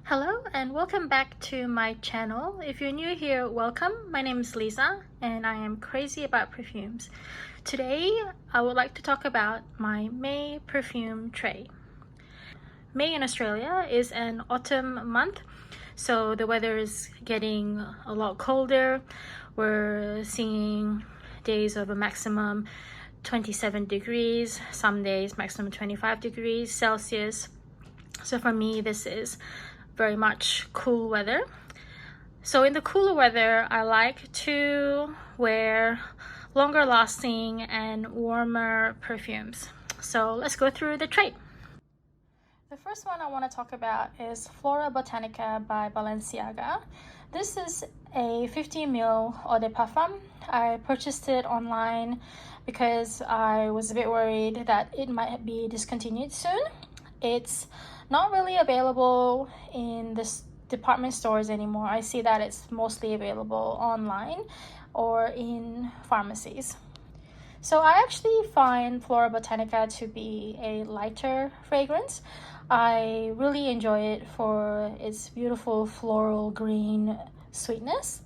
Hello and welcome back to my channel. If you're new here, welcome. My name is Lisa and I am crazy about perfumes. Today I would like to talk about my May perfume tray. May in Australia is an autumn month, so the weather is getting a lot colder. We're seeing days of a maximum 27 degrees, some days maximum 25 degrees Celsius. So for me, this is very much cool weather. So in the cooler weather, I like to wear longer lasting and warmer perfumes. So let's go through the tray. The first one I want to talk about is Florabotanica by Balenciaga. This is a 50ml Eau de Parfum. I purchased it online because I was a bit worried that it might be discontinued soon. It's not really available in the department stores anymore. I see that it's mostly available online or in pharmacies. So I actually find Florabotanica to be a lighter fragrance. I really enjoy it for its beautiful floral green sweetness.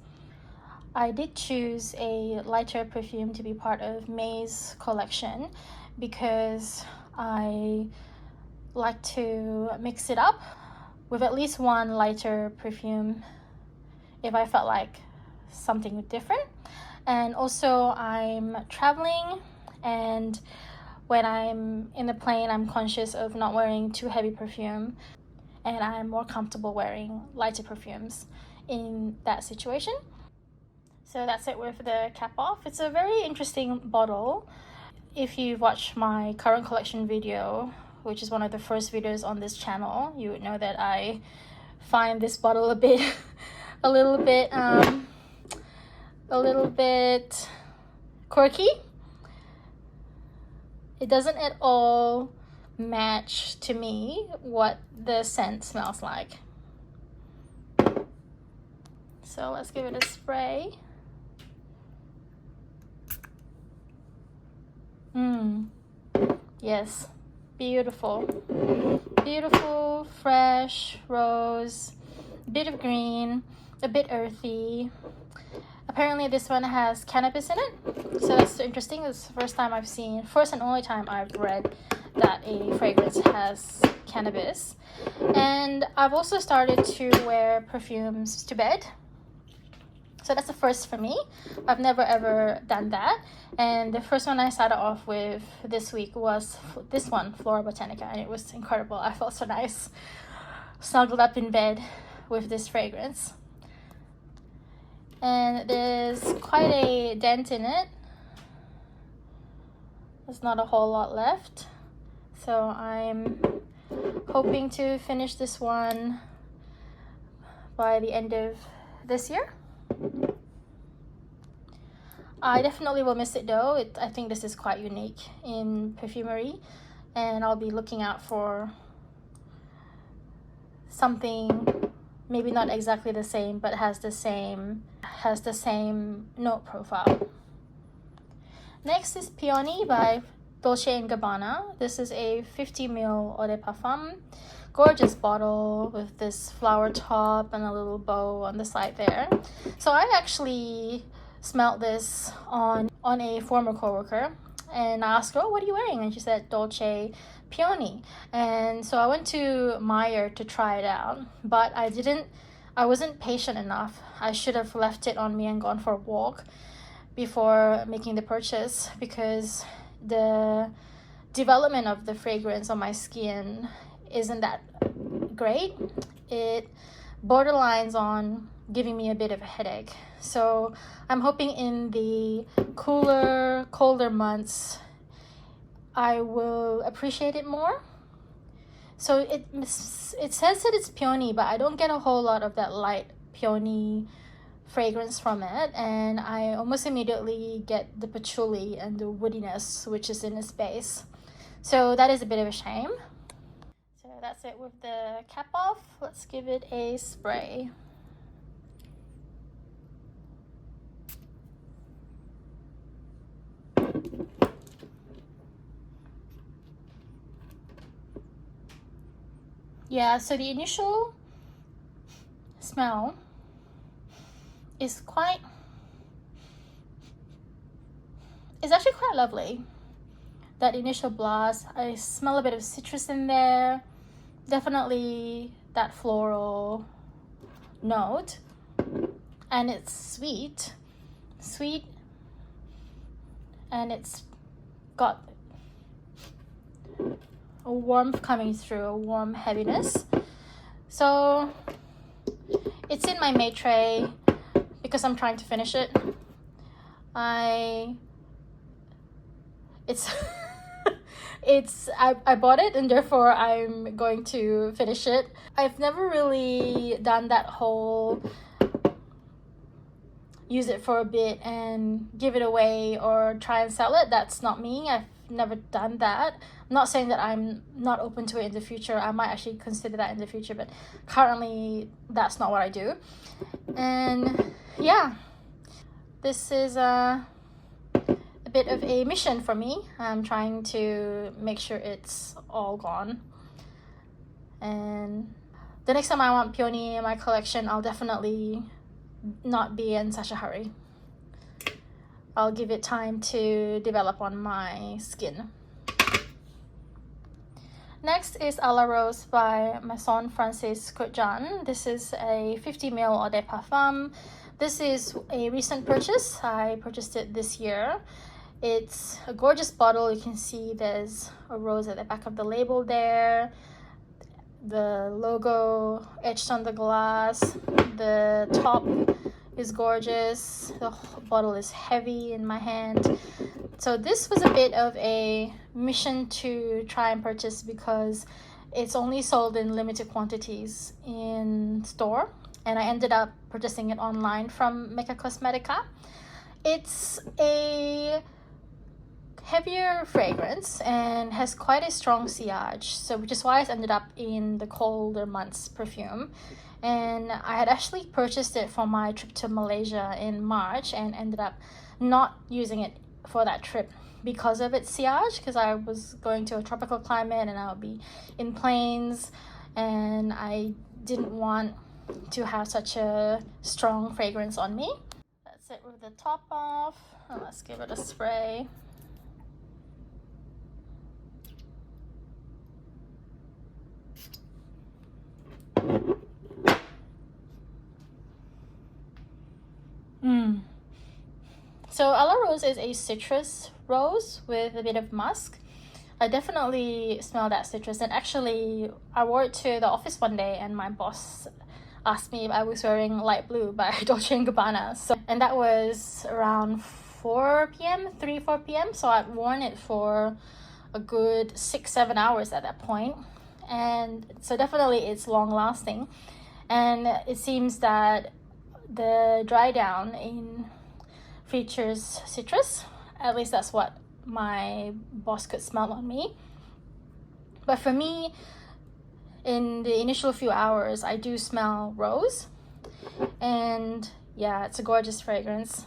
I did choose a lighter perfume to be part of May's collection because I like to mix it up with at least one lighter perfume if I felt like something different. And also I'm traveling, and when I'm in the plane I'm conscious of not wearing too heavy perfume, and I'm more comfortable wearing lighter perfumes in that situation. So that's it with the cap off. It's a very interesting bottle. If you've watched my current collection video, which is one of the first videos on this channel, you would know that I find this bottle a little bit quirky. It doesn't at all match to me what the scent smells like. So let's give it a spray. Yes. Beautiful, fresh rose, a bit of green, a bit earthy. Apparently this one has cannabis in it, so that's interesting. It's the first and only time I've read that a fragrance has cannabis. And I've also started to wear perfumes to bed. So that's the first for me. I've never ever done that. And the first one I started off with this week was this one, Florabotanica, and it was incredible. I felt so nice, snuggled up in bed with this fragrance. And there's quite a dent in it. There's not a whole lot left. So I'm hoping to finish this one by the end of this year. I definitely will miss it though. I think this is quite unique in perfumery, and I'll be looking out for something maybe not exactly the same, but has the same note profile. Next is Peony by Dolce & Gabbana. This is a 50ml Eau de Parfum. Gorgeous bottle with this flower top and a little bow on the side there. So I actually smelled this on a former coworker, and I asked her, "Oh, what are you wearing?" And she said Dolce Peony. And so I went to Meyer to try it out, but I wasn't patient enough. I should have left it on me and gone for a walk before making the purchase, because the development of the fragrance on my skin isn't that great. It borderlines on giving me a bit of a headache. So I'm hoping in the colder months I will appreciate it more. So it says that it's peony, but I don't get a whole lot of that light peony fragrance from it, and I almost immediately get the patchouli and the woodiness which is in its base. So that is a bit of a shame. So that's it with the cap off. Let's give it a spray. Yeah, so the initial smell is it's actually quite lovely. That initial blast, I smell a bit of citrus in there, definitely that floral note, and it's sweet, and it's got a warmth coming through, a warm heaviness. So it's in my May tray because I'm trying to finish it. I bought it and therefore I'm going to finish it. I've never really done that whole use it for a bit and give it away or try and sell it. That's not me. I've never done that. I'm not saying that I'm not open to it in the future. I might actually consider that in the future, but currently that's not what I do. And yeah, this is a bit of a mission for me. I'm trying to make sure it's all gone, and the next time I want Peony in my collection, I'll definitely not be in such a hurry. I'll give it time to develop on my skin. Next is A La Rose by Maison Kurkdjian. This is a 50 ml Eau de Parfum. This is a recent purchase. I purchased it this year. It's a gorgeous bottle. You can see there's a rose at the back of the label there. The logo etched on the glass. The top is gorgeous. The bottle is heavy in my hand. So this was a bit of a mission to try and purchase because it's only sold in limited quantities in store, and I ended up purchasing it online from Mecca Cosmetica. It's a heavier fragrance and has quite a strong sillage, so which is why it's ended up in the colder months perfume. And I had actually purchased it for my trip to Malaysia in March and ended up not using it for that trip because of its sillage, because I was going to a tropical climate and I would be in plains and I didn't want to have such a strong fragrance on me. That's it with the top off, and let's give it a spray. So A La Rose is a citrus rose with a bit of musk. I definitely smell that citrus, and actually I wore it to the office one day and my boss asked me if I was wearing light blue by Dolce & Gabbana. And that was around 4 p.m, 4 p.m. So I'd worn it for a good 6-7 hours at that point. And so definitely it's long lasting. And it seems that the dry down features citrus. At least that's what my boss could smell on me. But for me, in the initial few hours, I do smell rose. And yeah, it's a gorgeous fragrance.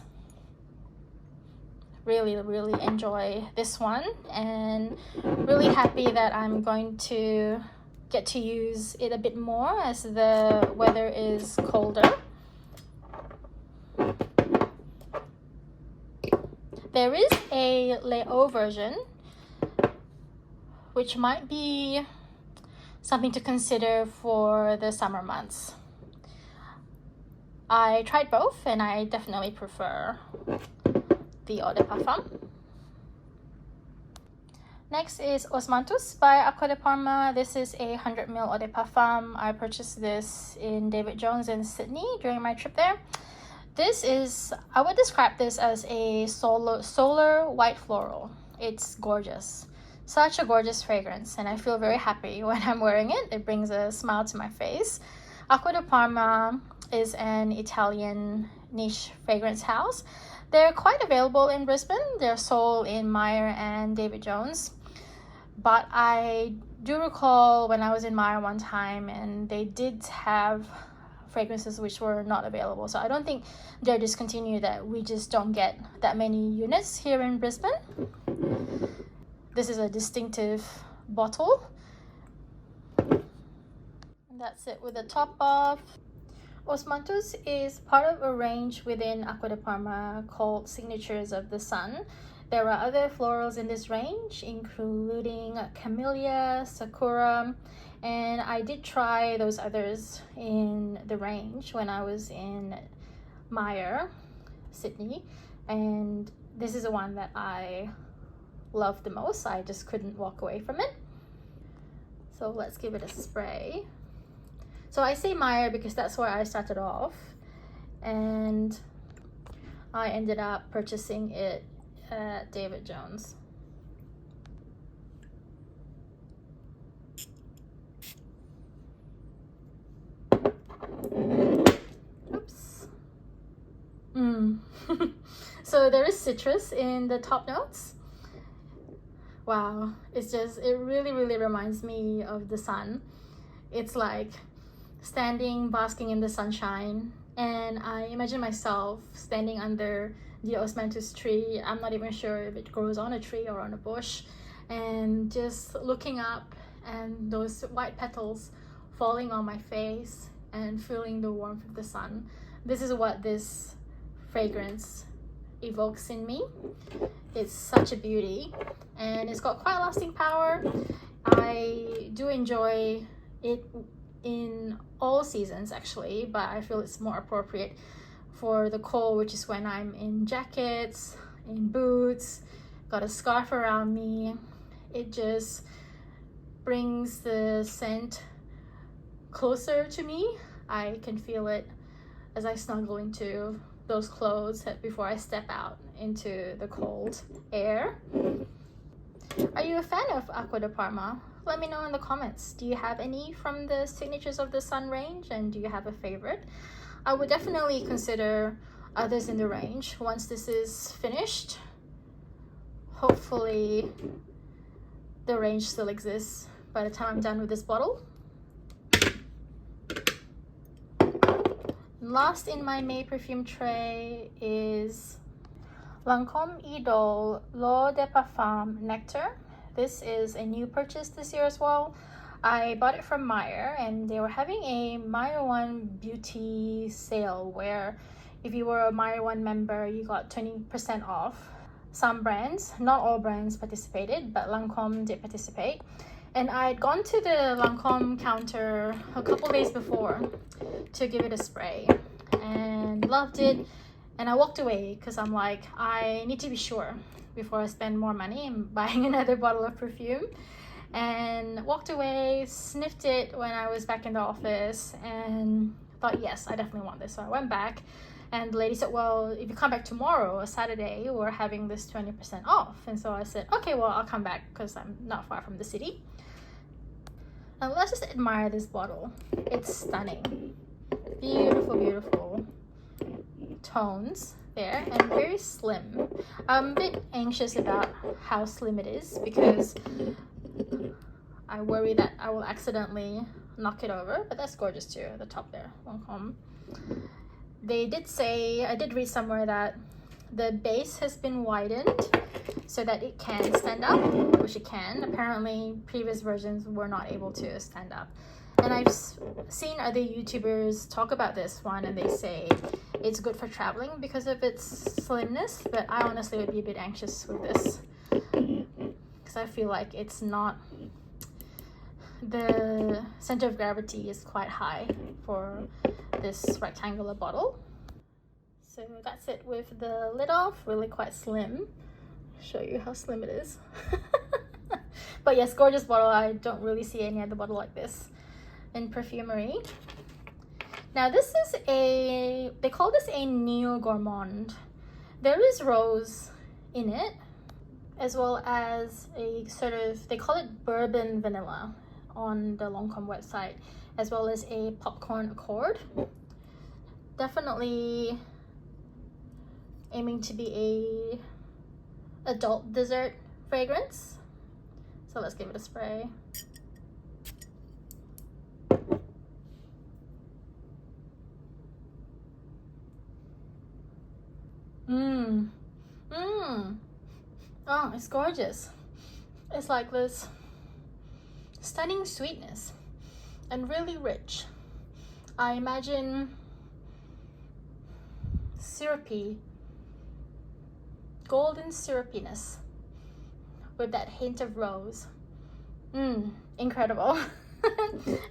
Really enjoy this one, and really happy that I'm going to get to use it a bit more as the weather is colder. There is a VLLO version, which might be something to consider for the summer months. I tried both and I definitely prefer the Eau de Parfum. Next is Osmanthus by Acqua de Parma. This is a 100 ml Eau de Parfum. I purchased this in David Jones in Sydney during my trip there. This is, I would describe this as a solar white floral. It's gorgeous. Such a gorgeous fragrance, and I feel very happy when I'm wearing it. It brings a smile to my face. Acqua de Parma is an Italian niche fragrance house. They're quite available in Brisbane. They're sold in Myer and David Jones. But I do recall when I was in Myer one time and they did have fragrances which were not available. So I don't think they're discontinued, that we just don't get that many units here in Brisbane. This is a distinctive bottle. And that's it with the top off. Osmanthus is part of a range within Acqua de Parma called Signatures of the Sun. There are other florals in this range, including camellia, sakura, and I did try those others in the range when I was in Meyer, Sydney, and this is the one that I love the most. I just couldn't walk away from it. So let's give it a spray. So I say Meyer because that's where I started off, and I ended up purchasing it at David Jones. Oops. So there is citrus in the top notes. Wow, it's just, it really reminds me of the sun. It's like standing, basking in the sunshine, and I imagine myself standing under the Osmanthus tree. I'm not even sure if it grows on a tree or on a bush, and just looking up and those white petals falling on my face and feeling the warmth of the sun. This is what this fragrance evokes in me. It's such a beauty, and it's got quite lasting power. I do enjoy it in all seasons actually, but I feel it's more appropriate for the cold, which is when I'm in jackets, in boots, got a scarf around me. It just brings the scent closer to me. I can feel it as I snuggle into those clothes before I step out into the cold air. Are you a fan of Acqua de Parma? Let me know in the comments. Do you have any from the Signatures of the Sun range, and do you have a favorite? I would definitely consider others in the range once this is finished. Hopefully the range still exists by the time I'm done with this bottle. Last in my May perfume tray is Lancome Idole L'Eau de Parfum Nectar. This is a new purchase this year as well. I bought it from Meyer, and they were having a Meyer One beauty sale where if you were a Meyer One member, you got 20% off. Some brands, not all brands participated, but Lancome did participate. And I'd gone to the Lancome counter a couple days before to give it a spray and loved it. And I walked away because I'm like, I need to be sure before I spend more money in buying another bottle of perfume. And walked away, sniffed it when I was back in the office, and thought, yes, I definitely want this. So I went back, and the lady said, well, if you come back tomorrow, a Saturday, we're having this 20% off. And so I said, okay, well, I'll come back because I'm not far from the city. Now let's just admire this bottle. It's stunning. Beautiful tones there, and very slim. I'm a bit anxious about how slim it is because I worry that I will accidentally knock it over, but that's gorgeous too, at the top there, Lancome. They did say, I did read somewhere that the base has been widened so that it can stand up, which it can. Apparently previous versions were not able to stand up. And I've seen other YouTubers talk about this one, and they say it's good for traveling because of its slimness, but I honestly would be a bit anxious with this because I feel like it's not, the center of gravity is quite high for this rectangular bottle. So that's it with the lid off, really quite slim. Show you how slim it is. But yes, gorgeous bottle. I don't really see any other bottle like this in perfumery. Now this is a, they call this a neo gourmand. There is rose in it, as well as a sort of, they call it bourbon vanilla on the Lancome website, as well as a popcorn accord. Definitely aiming to be a adult dessert fragrance. So let's give it a spray. Oh, it's gorgeous. It's like this stunning sweetness and really rich. I imagine syrupy, golden syrupiness with that hint of rose. Incredible.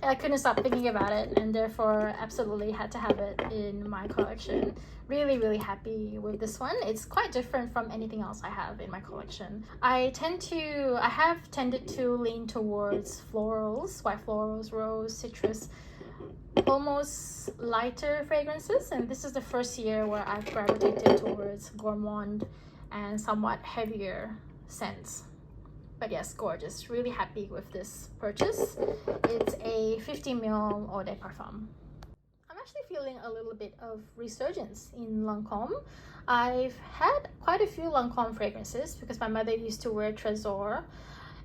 I couldn't stop thinking about it, and therefore absolutely had to have it in my collection. Really happy with this one. It's quite different from anything else I have in my collection. I have tended to lean towards florals, white florals, rose, citrus, almost lighter fragrances, and this is the first year where I've gravitated towards gourmand and somewhat heavier scents. But yes, gorgeous. Really happy with this purchase. It's a 50 ml Eau de Parfum. I'm actually feeling a little bit of resurgence in Lancome. I've had quite a few Lancome fragrances because my mother used to wear Trésor,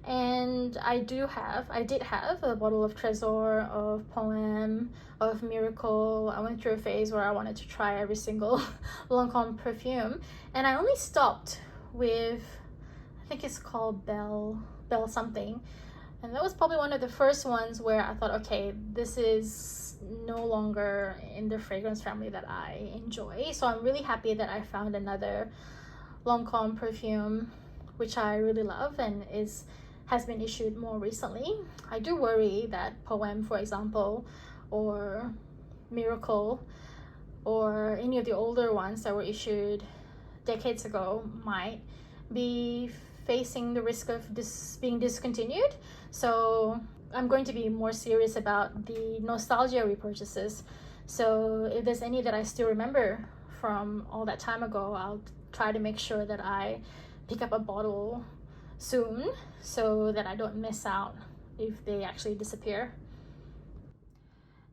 and I did have a bottle of Trésor, of Poème, of Miracle. I went through a phase where I wanted to try every single Lancome perfume, and I only stopped with, I think it's called Belle something, and that was probably one of the first ones where I thought, okay, this is no longer in the fragrance family that I enjoy. So I'm really happy that I found another Lancome perfume which I really love and has been issued more recently. I do worry that Poème, for example, or Miracle, or any of the older ones that were issued decades ago might be facing the risk of being discontinued. So I'm going to be more serious about the nostalgia repurchases. So if there's any that I still remember from all that time ago, I'll try to make sure that I pick up a bottle soon so that I don't miss out if they actually disappear.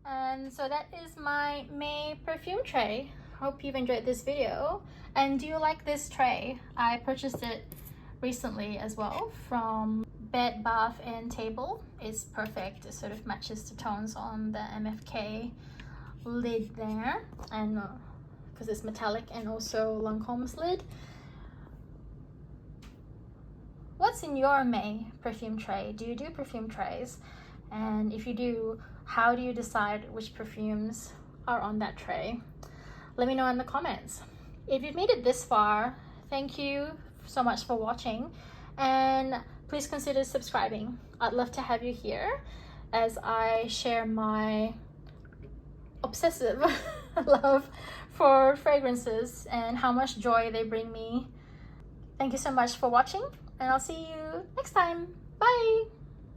And so that is my May perfume tray. Hope you've enjoyed this video. And do you like this tray? I purchased it recently as well from Bed Bath and Table. It's perfect. It sort of matches the tones on the MFK lid there, and because it's metallic, and also Lancome's lid. What's in your May perfume tray? Do you do perfume trays? And if you do, how do you decide which perfumes are on that tray? Let me know in the comments. If you've made it this far, thank you so much for watching, and please consider subscribing. I'd love to have you here as I share my obsessive love for fragrances and how much joy they bring me. Thank you so much for watching, and I'll see you next time. Bye!